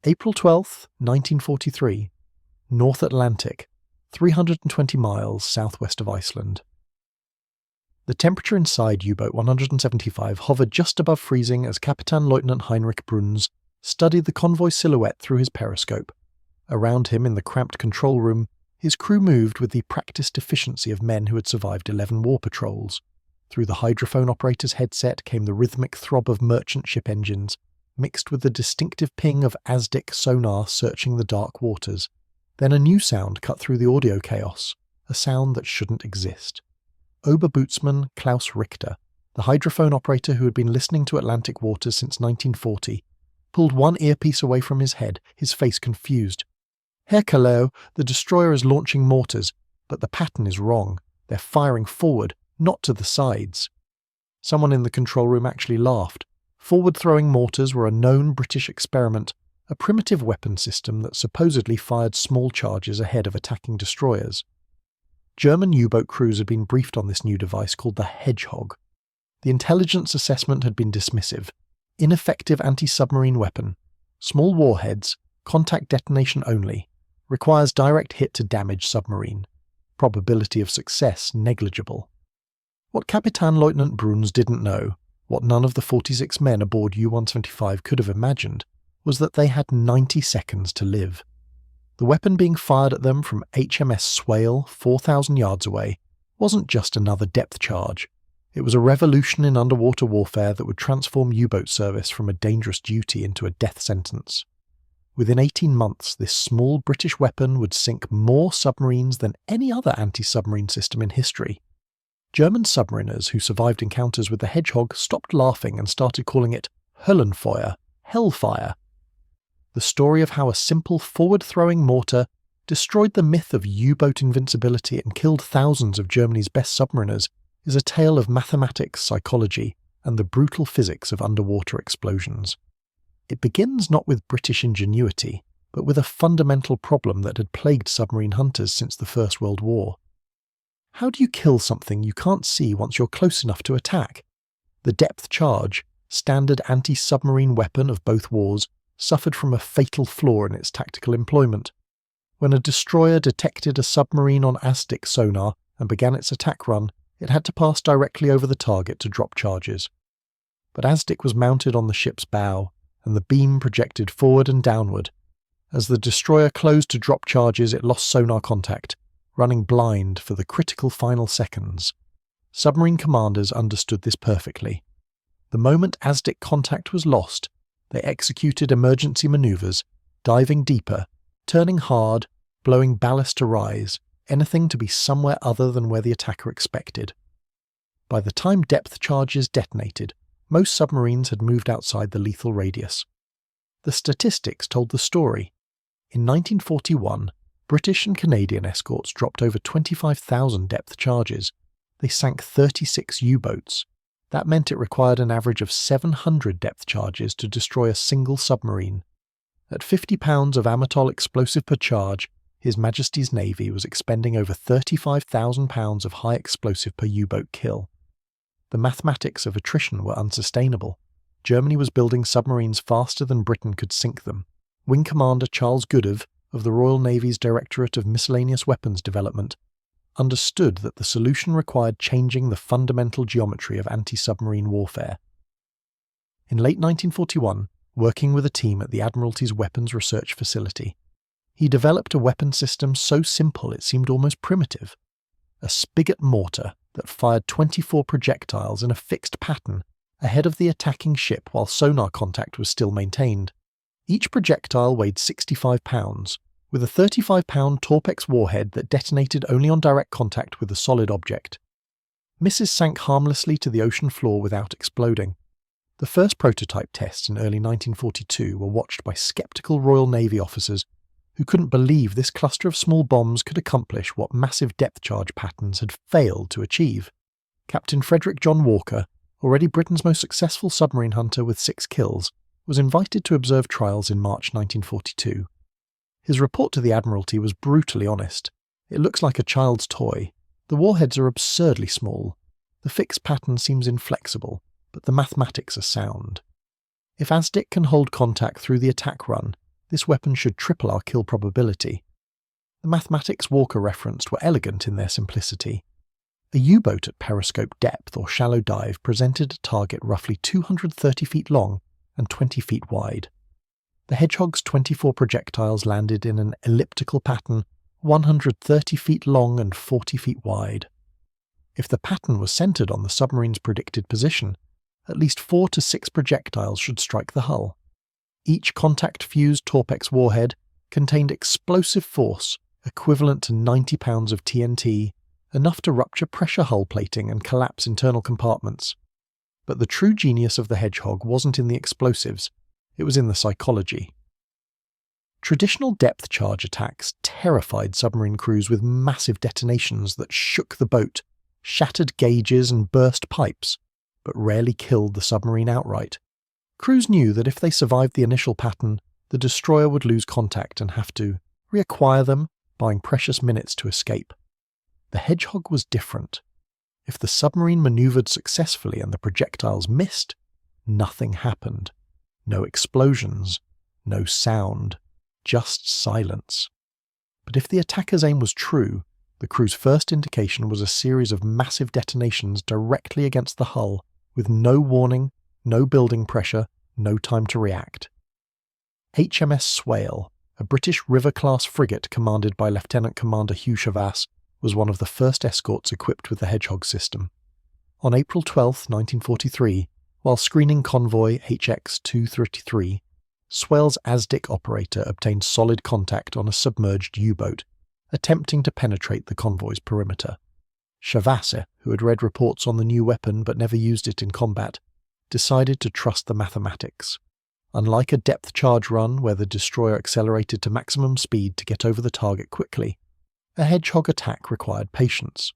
April 12, 1943, North Atlantic, 320 miles southwest of Iceland. The temperature inside U-boat 175 hovered just above freezing as Captain Lieutenant Heinrich Bruns studied the convoy silhouette through his periscope. Around him in the cramped control room, his crew moved with the practiced efficiency of men who had survived 11 war patrols. Through the hydrophone operator's headset came the rhythmic throb of merchant ship engines, mixed with the distinctive ping of ASDIC sonar searching the dark waters. Then a new sound cut through the audio chaos, a sound that shouldn't exist. Oberbootsman Klaus Richter, the hydrophone operator who had been listening to Atlantic waters since 1940, pulled one earpiece away from his head, his face confused. "Herr Kaleo, the destroyer is launching mortars, but the pattern is wrong. They're firing forward, not to the sides." Someone in the control room actually laughed. Forward-throwing mortars were a known British experiment, a primitive weapon system that supposedly fired small charges ahead of attacking destroyers. German U-boat crews had been briefed on this new device called the Hedgehog. The intelligence assessment had been dismissive. Ineffective anti-submarine weapon. Small warheads, contact detonation only. Requires direct hit to damage submarine. Probability of success negligible. What Captain Lieutenant Bruns didn't know, what none of the 46 men aboard U-175 could have imagined, was that they had 90 seconds to live. The weapon being fired at them from HMS Swale, 4,000 yards away, wasn't just another depth charge. It was a revolution in underwater warfare that would transform U-boat service from a dangerous duty into a death sentence. Within 18 months, this small British weapon would sink more submarines than any other anti-submarine system in history. German submariners who survived encounters with the Hedgehog stopped laughing and started calling it Höllenfeuer, hellfire. The story of how a simple forward-throwing mortar destroyed the myth of U-boat invincibility and killed thousands of Germany's best submariners is a tale of mathematics, psychology, and the brutal physics of underwater explosions. It begins not with British ingenuity, but with a fundamental problem that had plagued submarine hunters since the First World War. How do you kill something you can't see once you're close enough to attack? The depth charge, standard anti-submarine weapon of both wars, suffered from a fatal flaw in its tactical employment. When a destroyer detected a submarine on ASDIC sonar and began its attack run, it had to pass directly over the target to drop charges. But ASDIC was mounted on the ship's bow, and the beam projected forward and downward. As the destroyer closed to drop charges, it lost sonar contact, running blind for the critical final seconds. Submarine commanders understood this perfectly. The moment ASDIC contact was lost, they executed emergency maneuvers, diving deeper, turning hard, blowing ballast to rise, anything to be somewhere other than where the attacker expected. By the time depth charges detonated, most submarines had moved outside the lethal radius. The statistics told the story. In 1941, British and Canadian escorts dropped over 25,000 depth charges. They sank 36 U-boats. That meant it required an average of 700 depth charges to destroy a single submarine. At 50 pounds of Amatol explosive per charge, His Majesty's Navy was expending over 35,000 pounds of high explosive per U-boat kill. The mathematics of attrition were unsustainable. Germany was building submarines faster than Britain could sink them. Wing Commander Charles Goodhave, of the Royal Navy's Directorate of Miscellaneous Weapons Development, understood that the solution required changing the fundamental geometry of anti-submarine warfare. In late 1941, working with a team at the Admiralty's Weapons Research Facility, he developed a weapon system so simple it seemed almost primitive. A spigot mortar that fired 24 projectiles in a fixed pattern ahead of the attacking ship while sonar contact was still maintained. Each projectile weighed 65 pounds, with a 35-pound Torpex warhead that detonated only on direct contact with a solid object. Misses sank harmlessly to the ocean floor without exploding. The first prototype tests in early 1942 were watched by skeptical Royal Navy officers who couldn't believe this cluster of small bombs could accomplish what massive depth charge patterns had failed to achieve. Captain Frederick John Walker, already Britain's most successful submarine hunter with 6 kills, was invited to observe trials in March 1942. His report to the Admiralty was brutally honest. It looks like a child's toy. The warheads are absurdly small. The fixed pattern seems inflexible, but the mathematics are sound. If ASDIC can hold contact through the attack run, This weapon should triple our kill probability. The mathematics Walker referenced were elegant in their simplicity. A U-boat at periscope depth or shallow dive presented a target roughly 230 feet long and 20 feet wide. The Hedgehog's 24 projectiles landed in an elliptical pattern 130 feet long and 40 feet wide. If the pattern was centered on the submarine's predicted position, at least 4 to 6 projectiles should strike the hull. Each contact-fused Torpex warhead contained explosive force equivalent to 90 pounds of TNT, enough to rupture pressure hull plating and collapse internal compartments. But the true genius of the Hedgehog wasn't in the explosives, it was in the psychology. Traditional depth charge attacks terrified submarine crews with massive detonations that shook the boat, shattered gauges and burst pipes, but rarely killed the submarine outright. Crews knew that if they survived the initial pattern, the destroyer would lose contact and have to reacquire them, buying precious minutes to escape. The Hedgehog was different. If the submarine maneuvered successfully and the projectiles missed, nothing happened. No explosions, no sound, just silence. But if the attacker's aim was true, the crew's first indication was a series of massive detonations directly against the hull, with no warning, no building pressure, no time to react. HMS Swale, a British River-class frigate commanded by Lieutenant Commander Hugh Chavas, was one of the first escorts equipped with the Hedgehog system. On April 12, 1943, while screening convoy HX-233, Swale's ASDIC operator obtained solid contact on a submerged U-boat, attempting to penetrate the convoy's perimeter. Chavas, who had read reports on the new weapon but never used it in combat, decided to trust the mathematics. Unlike a depth charge run where the destroyer accelerated to maximum speed to get over the target quickly, a Hedgehog attack required patience.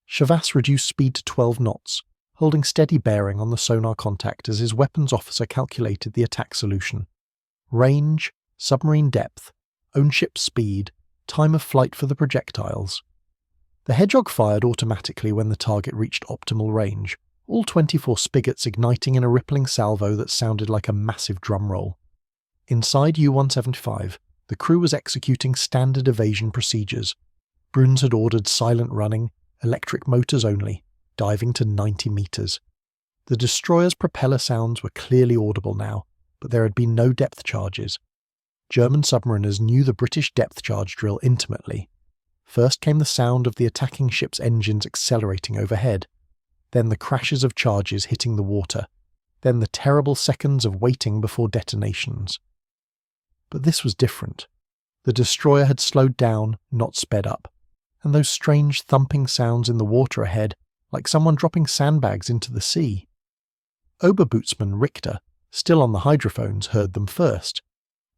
Chavas reduced speed to 12 knots, holding steady bearing on the sonar contact as his weapons officer calculated the attack solution. Range, submarine depth, own ship speed, time of flight for the projectiles. The Hedgehog fired automatically when the target reached optimal range, all 24 spigots igniting in a rippling salvo that sounded like a massive drum roll. Inside U-175, the crew was executing standard evasion procedures. Bruns had ordered silent running, electric motors only, diving to 90 meters. The destroyer's propeller sounds were clearly audible now, but there had been no depth charges. German submariners knew the British depth charge drill intimately. First came the sound of the attacking ship's engines accelerating overhead, then the crashes of charges hitting the water, then the terrible seconds of waiting before detonations. But this was different. The destroyer had slowed down, not sped up, and those strange thumping sounds in the water ahead, like someone dropping sandbags into the sea. Oberbootsman Richter, still on the hydrophones, heard them first.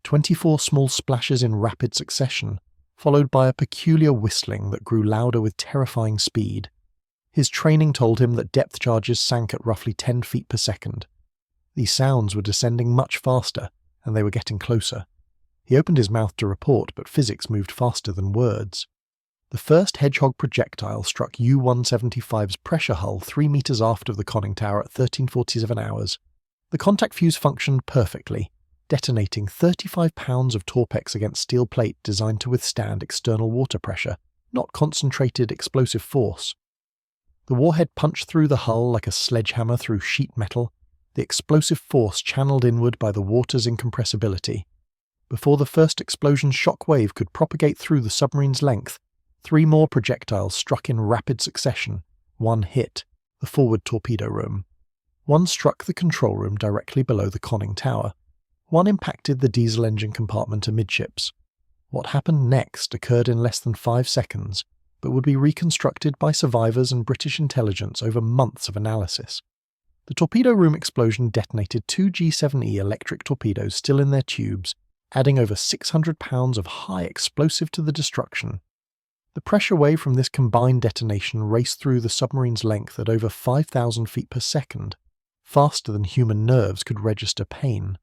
24 small splashes in rapid succession, followed by a peculiar whistling that grew louder with terrifying speed. His training told him that depth charges sank at roughly 10 feet per second. These sounds were descending much faster, and they were getting closer. He opened his mouth to report, but physics moved faster than words. The first Hedgehog projectile struck U-175's pressure hull 3 meters aft of the conning tower at 13:47 hours. The contact fuse functioned perfectly, detonating 35 pounds of Torpex against steel plate designed to withstand external water pressure, not concentrated explosive force. The warhead punched through the hull like a sledgehammer through sheet metal, the explosive force channeled inward by the water's incompressibility. Before the first explosion's shock wave could propagate through the submarine's length, 3 more projectiles struck in rapid succession. One hit the forward torpedo room. One struck the control room directly below the conning tower. One impacted the diesel engine compartment amidships. What happened next occurred in less than 5 seconds, but would be reconstructed by survivors and British intelligence over months of analysis. The torpedo room explosion detonated 2 G7E electric torpedoes still in their tubes, adding over 600 pounds of high explosive to the destruction. The pressure wave from this combined detonation raced through the submarine's length at over 5,000 feet per second, faster than human nerves could register pain.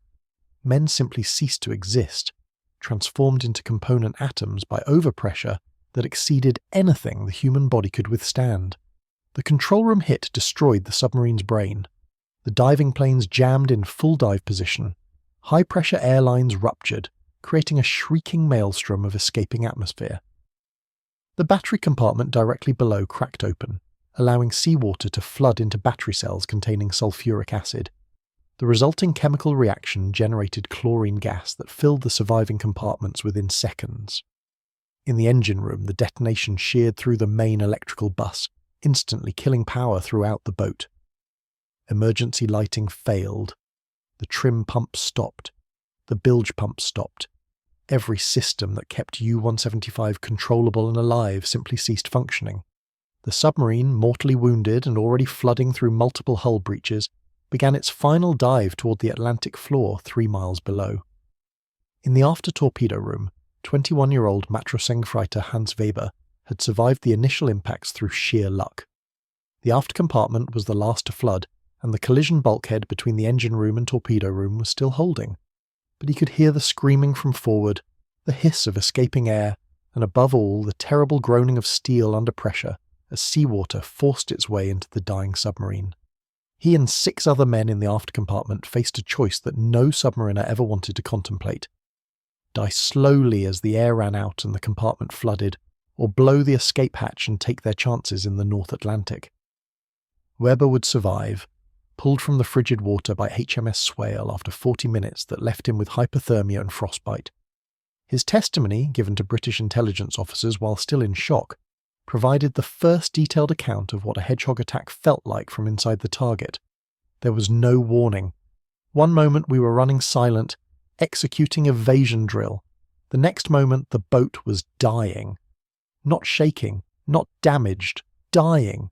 Men simply ceased to exist, transformed into component atoms by overpressure that exceeded anything the human body could withstand. The control room hit destroyed the submarine's brain. The diving planes jammed in full dive position. High-pressure air lines ruptured, creating a shrieking maelstrom of escaping atmosphere. The battery compartment directly below cracked open, allowing seawater to flood into battery cells containing sulfuric acid. The resulting chemical reaction generated chlorine gas that filled the surviving compartments within seconds. In the engine room, the detonation sheared through the main electrical bus, instantly killing power throughout the boat. Emergency lighting failed. The trim pump stopped. The bilge pump stopped. Every system that kept U-175 controllable and alive simply ceased functioning. The submarine, mortally wounded and already flooding through multiple hull breaches, began its final dive toward the Atlantic floor 3 miles below. In the after-torpedo room, 21-year-old Matrosengfreiter Hans Weber had survived the initial impacts through sheer luck. The aft compartment was the last to flood, and the collision bulkhead between the engine room and torpedo room was still holding. But he could hear the screaming from forward, the hiss of escaping air, and above all the terrible groaning of steel under pressure as seawater forced its way into the dying submarine. He and 6 other men in the aft compartment faced a choice that no submariner ever wanted to contemplate. Die slowly as the air ran out and the compartment flooded, or blow the escape hatch and take their chances in the North Atlantic. Weber would survive, pulled from the frigid water by HMS Swale after 40 minutes that left him with hypothermia and frostbite. His testimony, given to British intelligence officers while still in shock, provided the first detailed account of what a Hedgehog attack felt like from inside the target. There was no warning. One moment we were running silent, executing evasion drill. The next moment the boat was dying. Not shaking, not damaged, dying.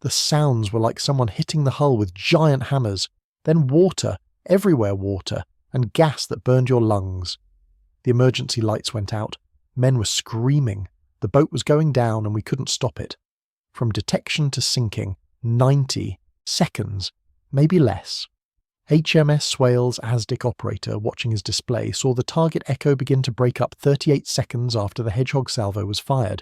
The sounds were like someone hitting the hull with giant hammers, then water, everywhere water, and gas that burned your lungs. The emergency lights went out. Men were screaming. The boat was going down and we couldn't stop it. From detection to sinking, 90 seconds, maybe less. HMS Swale's ASDIC operator, watching his display, saw the target echo begin to break up 38 seconds after the Hedgehog salvo was fired.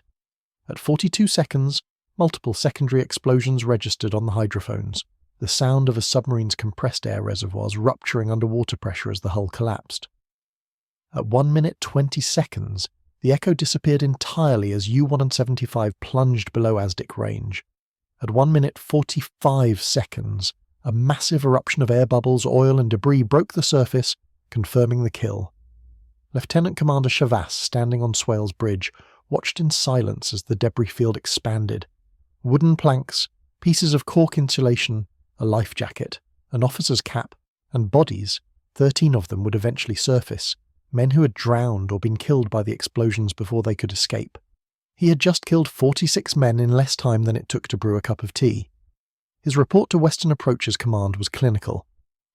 At 42 seconds, multiple secondary explosions registered on the hydrophones, the sound of a submarine's compressed air reservoirs rupturing under water pressure as the hull collapsed. At 1 minute 20 seconds, the echo disappeared entirely as U-175 plunged below ASDIC range. At 1 minute 45 seconds, a massive eruption of air bubbles, oil and debris broke the surface, confirming the kill. Lieutenant Commander Chavas, standing on Swale's bridge, watched in silence as the debris field expanded. Wooden planks, pieces of cork insulation, a life jacket, an officer's cap, and bodies, 13 of them would eventually surface, men who had drowned or been killed by the explosions before they could escape. He had just killed 46 men in less time than it took to brew a cup of tea. His report to Western Approach's command was clinical.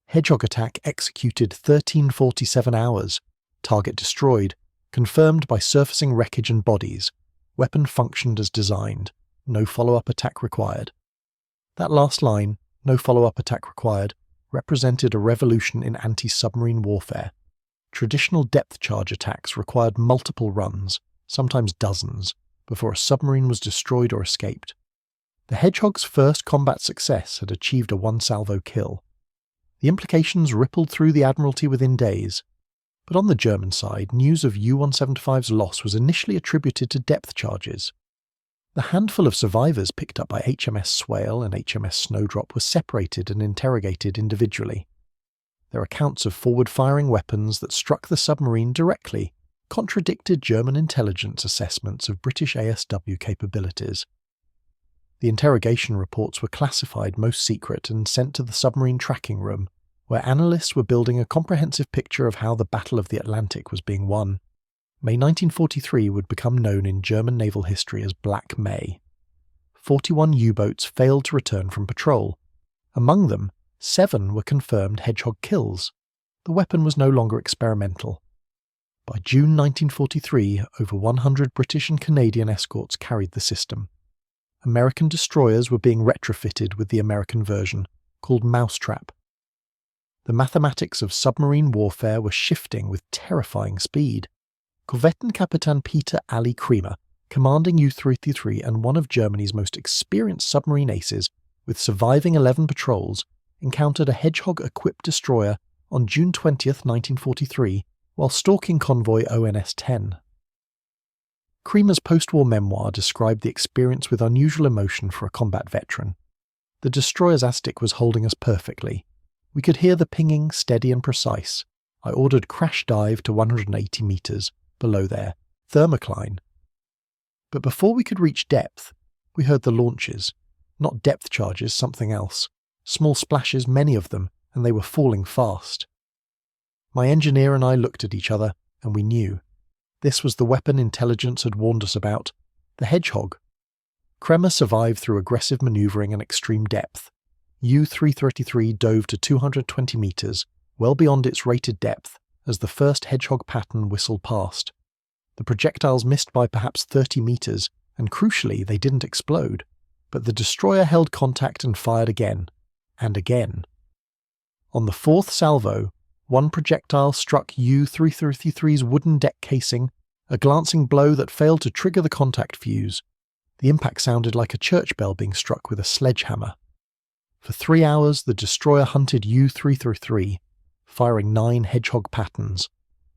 Hedgehog attack executed 1347 hours. Target destroyed, confirmed by surfacing wreckage and bodies. Weapon functioned as designed. No follow-up attack required. That last line, no follow-up attack required, represented a revolution in anti-submarine warfare. Traditional depth charge attacks required multiple runs, sometimes dozens, before a submarine was destroyed or escaped. The Hedgehog's first combat success had achieved a one-salvo kill. The implications rippled through the Admiralty within days, but on the German side, news of U-175's loss was initially attributed to depth charges. The handful of survivors picked up by HMS Swale and HMS Snowdrop were separated and interrogated individually. Their accounts of forward-firing weapons that struck the submarine directly contradicted German intelligence assessments of British ASW capabilities. The interrogation reports were classified most secret and sent to the submarine tracking room, where analysts were building a comprehensive picture of how the Battle of the Atlantic was being won. May 1943 would become known in German naval history as Black May. 41 U-boats failed to return from patrol. Among them, 7 were confirmed Hedgehog kills. The weapon was no longer experimental. By June 1943, over 100 British and Canadian escorts carried the system. American destroyers were being retrofitted with the American version, called Mousetrap. The mathematics of submarine warfare were shifting with terrifying speed. Korvettenkapitän Peter Ali Kremer, commanding U-33 and one of Germany's most experienced submarine aces, with surviving 11 patrols, encountered a Hedgehog-equipped destroyer on June 20, 1943, while stalking convoy ONS-10. Creamer's post-war memoir described the experience with unusual emotion for a combat veteran. The destroyer's Aztec was holding us perfectly. We could hear the pinging, steady and precise. I ordered crash dive to 180 meters, below there, thermocline. But before we could reach depth, we heard the launches. Not depth charges, something else. Small splashes, many of them, and they were falling fast. My engineer and I looked at each other, and we knew. This was the weapon intelligence had warned us about, the Hedgehog. Creamer survived through aggressive manoeuvring and extreme depth. U-333 dove to 220 meters, well beyond its rated depth, as the first Hedgehog pattern whistled past. The projectiles missed by perhaps 30 meters, and crucially, they didn't explode. But the destroyer held contact and fired again, and again. On the fourth salvo, one projectile struck U-333's wooden deck casing, a glancing blow that failed to trigger the contact fuse. The impact sounded like a church bell being struck with a sledgehammer. For 3 hours, the destroyer hunted U-333, firing 9 Hedgehog patterns.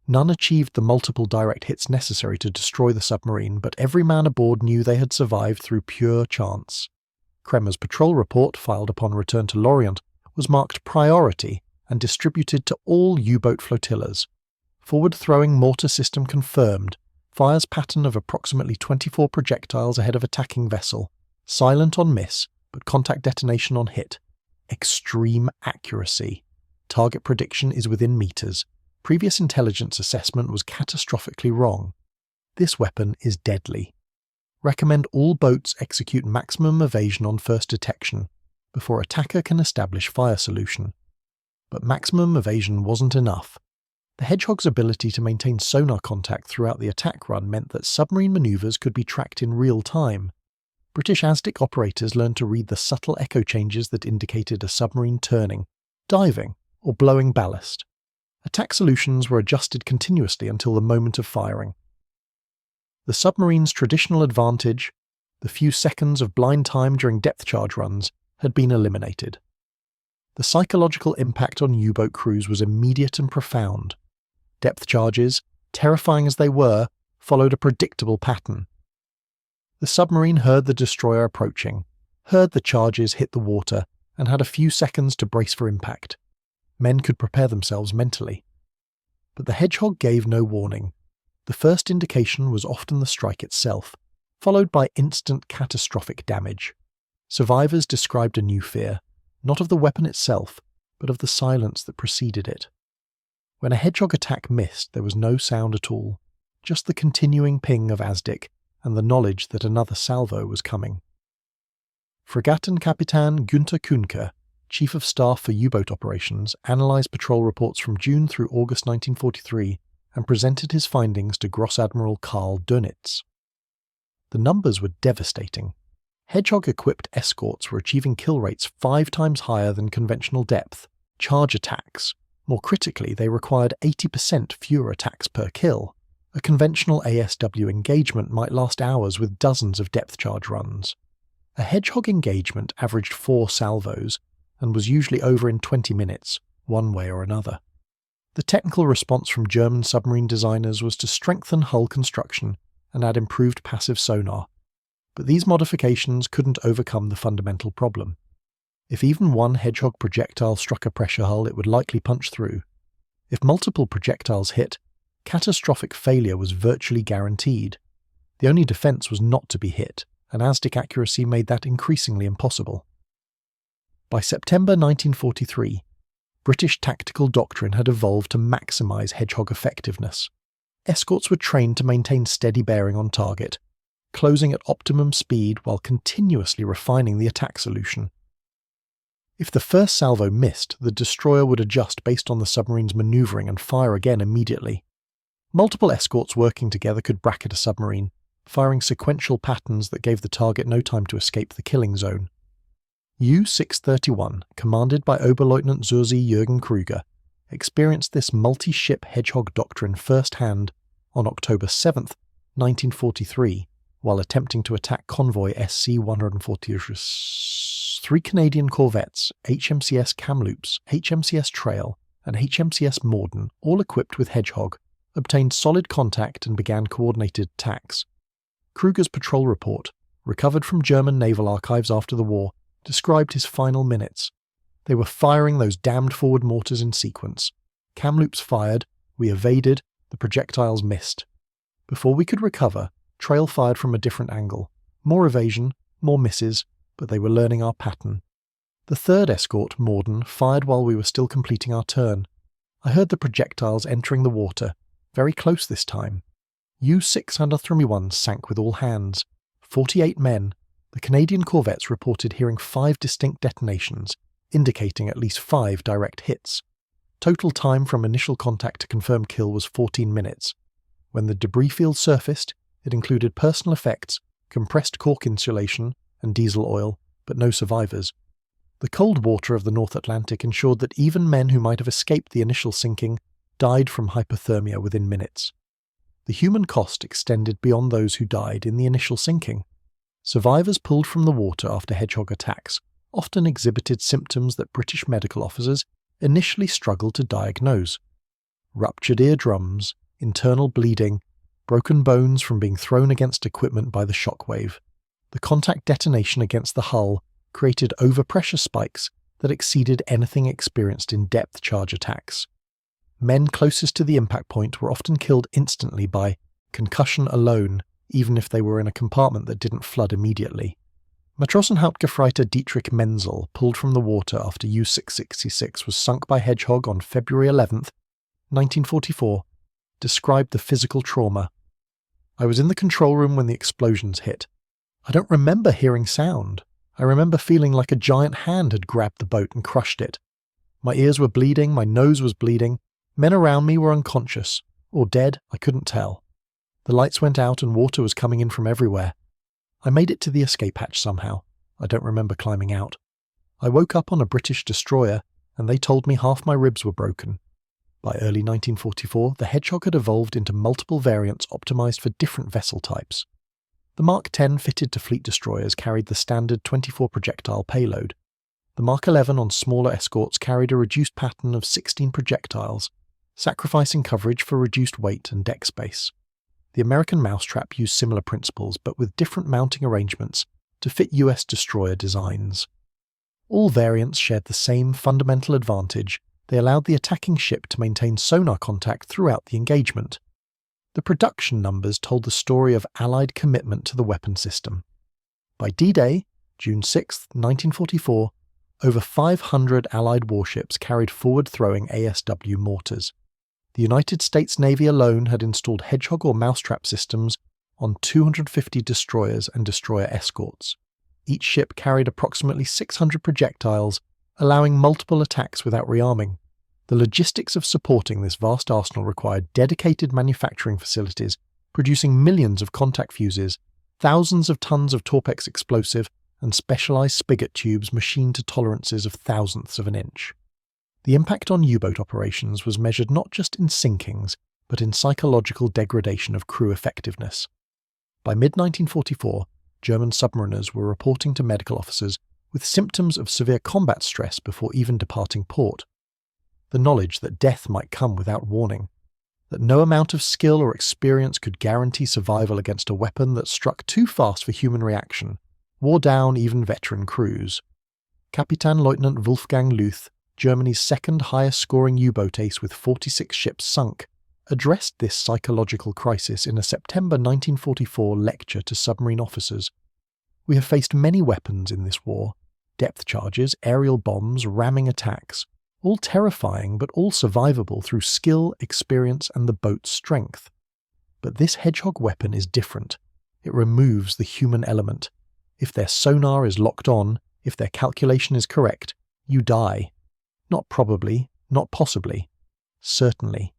None achieved the multiple direct hits necessary to destroy the submarine, but every man aboard knew they had survived through pure chance. Creamer's patrol report, filed upon return to Lorient, was marked priority and distributed to all U-boat flotillas. Forward-throwing mortar system confirmed. Fires pattern of approximately 24 projectiles ahead of attacking vessel. Silent on miss, but contact detonation on hit. Extreme accuracy. Target prediction is within meters. Previous intelligence assessment was catastrophically wrong. This weapon is deadly. Recommend all boats execute maximum evasion on first detection, before attacker can establish fire solution. But maximum evasion wasn't enough. The Hedgehog's ability to maintain sonar contact throughout the attack run meant that submarine maneuvers could be tracked in real time. British Aztec operators learned to read the subtle echo changes that indicated a submarine turning, diving, or blowing ballast. Attack solutions were adjusted continuously until the moment of firing. The submarine's traditional advantage, the few seconds of blind time during depth charge runs, had been eliminated. The psychological impact on U-boat crews was immediate and profound. Depth charges, terrifying as they were, followed a predictable pattern. The submarine heard the destroyer approaching, heard the charges hit the water, and had a few seconds to brace for impact. Men could prepare themselves mentally. But the Hedgehog gave no warning. The first indication was often the strike itself, followed by instant catastrophic damage. Survivors described a new fear, not of the weapon itself, but of the silence that preceded it. When a Hedgehog attack missed, there was no sound at all, just the continuing ping of Aztec and the knowledge that another salvo was coming. Fregattenkapitan Günther Kuhnke, Chief of Staff for U-boat operations, analysed patrol reports from June through August 1943 and presented his findings to Gross Admiral Karl Dönitz. The numbers were devastating. Hedgehog-equipped escorts were achieving kill rates 5 times higher than conventional depth, charge attacks. More critically, they required 80% fewer attacks per kill. A conventional ASW engagement might last hours with dozens of depth charge runs. A Hedgehog engagement averaged 4 salvos, and was usually over in 20 minutes, one way or another. The technical response from German submarine designers was to strengthen hull construction and add improved passive sonar, but these modifications couldn't overcome the fundamental problem. If even one Hedgehog projectile struck a pressure hull, it would likely punch through. If multiple projectiles hit, catastrophic failure was virtually guaranteed. The only defense was not to be hit, and Aztec accuracy made that increasingly impossible. By September 1943, British tactical doctrine had evolved to maximize Hedgehog effectiveness. Escorts were trained to maintain steady bearing on target, closing at optimum speed while continuously refining the attack solution. If the first salvo missed, the destroyer would adjust based on the submarine's maneuvering and fire again immediately. Multiple escorts working together could bracket a submarine, firing sequential patterns that gave the target no time to escape the killing zone. U-631, commanded by Oberleutnant Zursi Jürgen Krüger, experienced this multi-ship Hedgehog doctrine firsthand on October 7, 1943, while attempting to attack convoy SC-140. 3 Canadian corvettes, HMCS Kamloops, HMCS Trail, and HMCS Morden, all equipped with Hedgehog, obtained solid contact and began coordinated attacks. Kruger's patrol report, recovered from German naval archives after the war, described his final minutes. They were firing those damned forward mortars in sequence. Kamloops fired, we evaded, the projectiles missed. Before we could recover, Trail fired from a different angle. More evasion, more misses, but they were learning our pattern. The third escort, Morden, fired while we were still completing our turn. I heard the projectiles entering the water, very close this time. U-631 sank with all hands. 48 men. The Canadian corvettes reported hearing 5 distinct detonations, indicating at least 5 direct hits. Total time from initial contact to confirmed kill was 14 minutes. When the debris field surfaced, it included personal effects, compressed cork insulation, and diesel oil, but no survivors. The cold water of the North Atlantic ensured that even men who might have escaped the initial sinking died from hypothermia within minutes. The human cost extended beyond those who died in the initial sinking. Survivors pulled from the water after Hedgehog attacks often exhibited symptoms that British medical officers initially struggled to diagnose. Ruptured eardrums, internal bleeding, broken bones from being thrown against equipment by the shockwave. The contact detonation against the hull created overpressure spikes that exceeded anything experienced in depth charge attacks. Men closest to the impact point were often killed instantly by concussion alone, even if they were in a compartment that didn't flood immediately. Matrosenhauptgefreiter Dietrich Menzel pulled from the water after U-666 was sunk by Hedgehog on February 11, 1944, described the physical trauma. I was in the control room when the explosions hit. I don't remember hearing sound. I remember feeling like a giant hand had grabbed the boat and crushed it. My ears were bleeding, my nose was bleeding. Men around me were unconscious, or dead, I couldn't tell. The lights went out and water was coming in from everywhere. I made it to the escape hatch somehow. I don't remember climbing out. I woke up on a British destroyer, and they told me half my ribs were broken. By early 1944, the Hedgehog had evolved into multiple variants optimized for different vessel types. The Mark 10 fitted to fleet destroyers carried the standard 24 projectile payload. The Mark 11 on smaller escorts carried a reduced pattern of 16 projectiles, sacrificing coverage for reduced weight and deck space. The American Mousetrap used similar principles, but with different mounting arrangements to fit US destroyer designs. All variants shared the same fundamental advantage: they allowed the attacking ship to maintain sonar contact throughout the engagement. The production numbers told the story of Allied commitment to the weapon system. By D-Day, June 6, 1944, over 500 Allied warships carried forward-throwing ASW mortars. The United States Navy alone had installed Hedgehog or Mousetrap systems on 250 destroyers and destroyer escorts. Each ship carried approximately 600 projectiles, allowing multiple attacks without rearming. The logistics of supporting this vast arsenal required dedicated manufacturing facilities, producing millions of contact fuses, thousands of tons of Torpex explosive, and specialized spigot tubes machined to tolerances of thousandths of an inch. The impact on U-boat operations was measured not just in sinkings, but in psychological degradation of crew effectiveness. By mid-1944, German submariners were reporting to medical officers with symptoms of severe combat stress before even departing port. The knowledge that death might come without warning, that no amount of skill or experience could guarantee survival against a weapon that struck too fast for human reaction, wore down even veteran crews. Kapitänleutnant Wolfgang Luth, Germany's second highest scoring U-boat ace with 46 ships sunk, addressed this psychological crisis in a September 1944 lecture to submarine officers. We have faced many weapons in this war: depth charges, aerial bombs, ramming attacks, all terrifying but all survivable through skill, experience, and the boat's strength. But this Hedgehog weapon is different. It removes the human element. If their sonar is locked on, if their calculation is correct, you die. Not probably, not possibly. Certainly.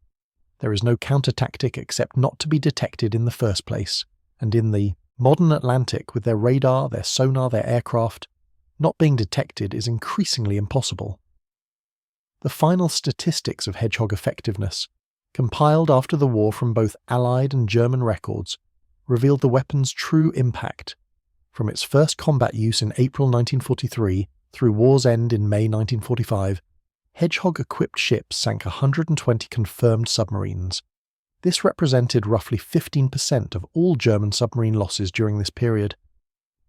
There is no counter-tactic except not to be detected in the first place, and in the modern Atlantic, with their radar, their sonar, their aircraft, not being detected is increasingly impossible. The final statistics of Hedgehog effectiveness, compiled after the war from both Allied and German records, revealed the weapon's true impact. From its first combat use in April 1943 through war's end in May 1945, Hedgehog-equipped ships sank 120 confirmed submarines. This represented roughly 15% of all German submarine losses during this period.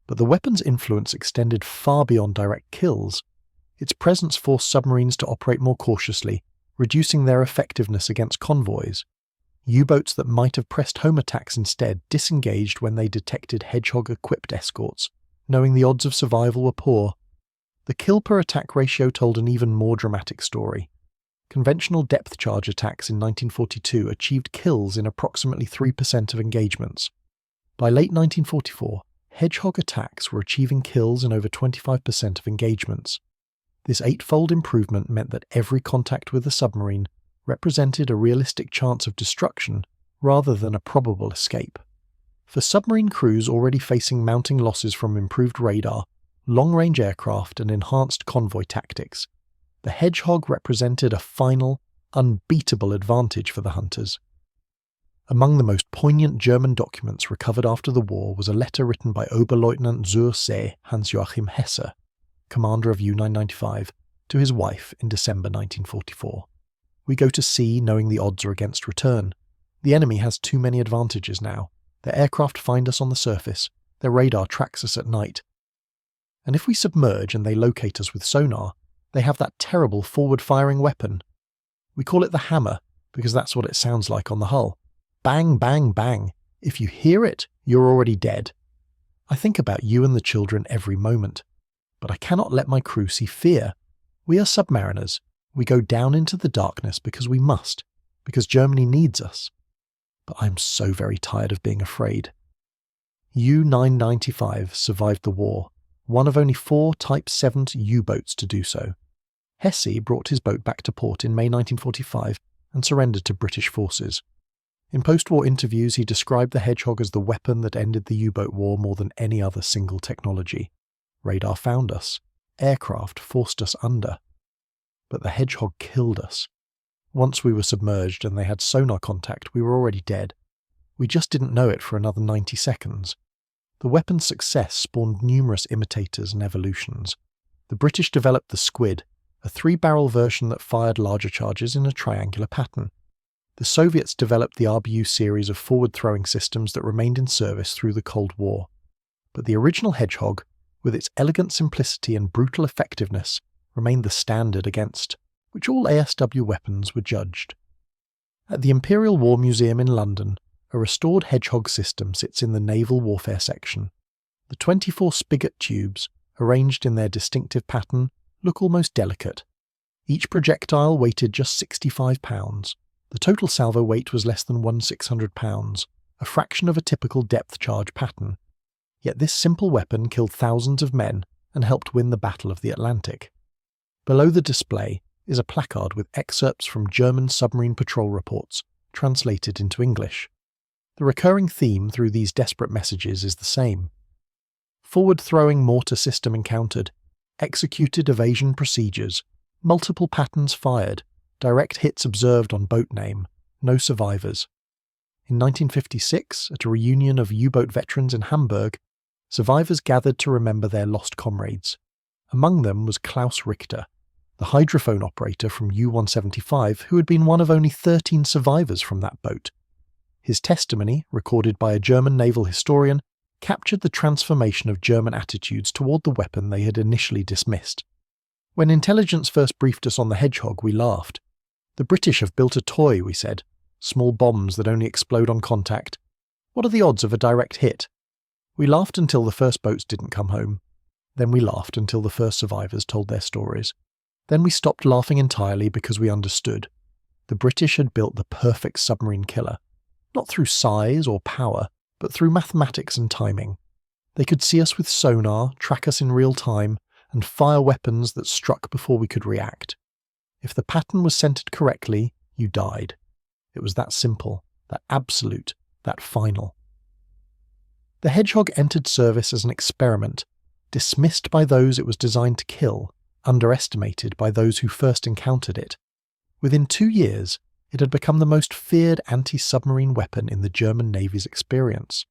But the weapon's influence extended far beyond direct kills. Its presence forced submarines to operate more cautiously, reducing their effectiveness against convoys. U-boats that might have pressed home attacks instead disengaged when they detected Hedgehog-equipped escorts, knowing the odds of survival were poor. The kill-per-attack ratio told an even more dramatic story. Conventional depth charge attacks in 1942 achieved kills in approximately 3% of engagements. By late 1944, Hedgehog attacks were achieving kills in over 25% of engagements. This eightfold improvement meant that every contact with the submarine represented a realistic chance of destruction rather than a probable escape. For submarine crews already facing mounting losses from improved radar, long-range aircraft and enhanced convoy tactics, the Hedgehog represented a final, unbeatable advantage for the hunters. Among the most poignant German documents recovered after the war was a letter written by Oberleutnant zur See Hans-Joachim Hesse, commander of U-995, to his wife in December 1944. "We go to sea knowing the odds are against return. The enemy has too many advantages now. Their aircraft find us on the surface. Their radar tracks us at night. And if we submerge and they locate us with sonar, they have that terrible forward-firing weapon. We call it the hammer because that's what it sounds like on the hull. Bang, bang, bang. If you hear it, you're already dead. I think about you and the children every moment. But I cannot let my crew see fear. We are submariners. We go down into the darkness because we must, because Germany needs us. But I'm so very tired of being afraid." U-995 survived the war, one of only 4 Type 7 U-boats to do so. Hesse brought his boat back to port in May 1945 and surrendered to British forces. In post-war interviews, he described the Hedgehog as the weapon that ended the U-boat war more than any other single technology. Radar found us. Aircraft forced us under. But the Hedgehog killed us. Once we were submerged and they had sonar contact, we were already dead. We just didn't know it for another 90 seconds. The weapon's success spawned numerous imitators and evolutions. The British developed the Squid, a 3-barrel version that fired larger charges in a triangular pattern. The Soviets developed the RBU series of forward-throwing systems that remained in service through the Cold War. But the original Hedgehog, with its elegant simplicity and brutal effectiveness, remained the standard against which all ASW weapons were judged. At the Imperial War Museum in London, a restored Hedgehog system sits in the Naval Warfare section. The 24 spigot tubes, arranged in their distinctive pattern, look almost delicate. Each projectile weighted just 65 pounds. The total salvo weight was less than 1/600 pounds, a fraction of a typical depth charge pattern. Yet this simple weapon killed thousands of men and helped win the Battle of the Atlantic. Below the display is a placard with excerpts from German submarine patrol reports, translated into English. The recurring theme through these desperate messages is the same. Forward-throwing mortar system encountered, executed evasion procedures, multiple patterns fired, direct hits observed on boat name, no survivors. In 1956, at a reunion of U-boat veterans in Hamburg, survivors gathered to remember their lost comrades. Among them was Klaus Richter, the hydrophone operator from U-175 who had been one of only 13 survivors from that boat. His testimony, recorded by a German naval historian, captured the transformation of German attitudes toward the weapon they had initially dismissed. When intelligence first briefed us on the Hedgehog, we laughed. "The British have built a toy," we said. "Small bombs that only explode on contact. What are the odds of a direct hit?" We laughed until the first boats didn't come home. Then we laughed until the first survivors told their stories. Then we stopped laughing entirely because we understood. The British had built the perfect submarine killer. Not through size or power, but through mathematics and timing. They could see us with sonar, track us in real time, and fire weapons that struck before we could react. If the pattern was centered correctly, you died. It was that simple, that absolute, that final. The Hedgehog entered service as an experiment, dismissed by those it was designed to kill, underestimated by those who first encountered it. Within 2 years, it had become the most feared anti-submarine weapon in the German Navy's experience.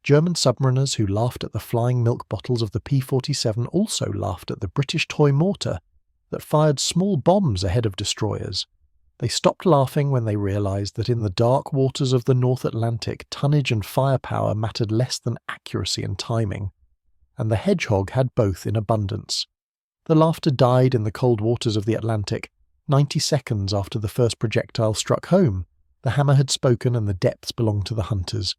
German submariners who laughed at the flying milk bottles of the P-47 also laughed at the British toy mortar that fired small bombs ahead of destroyers. They stopped laughing when they realised that in the dark waters of the North Atlantic, tonnage and firepower mattered less than accuracy and timing, and the hedgehog had both in abundance. The laughter died in the cold waters of the Atlantic, 90 seconds after the first projectile struck home. The hammer had spoken and the depths belonged to the hunters.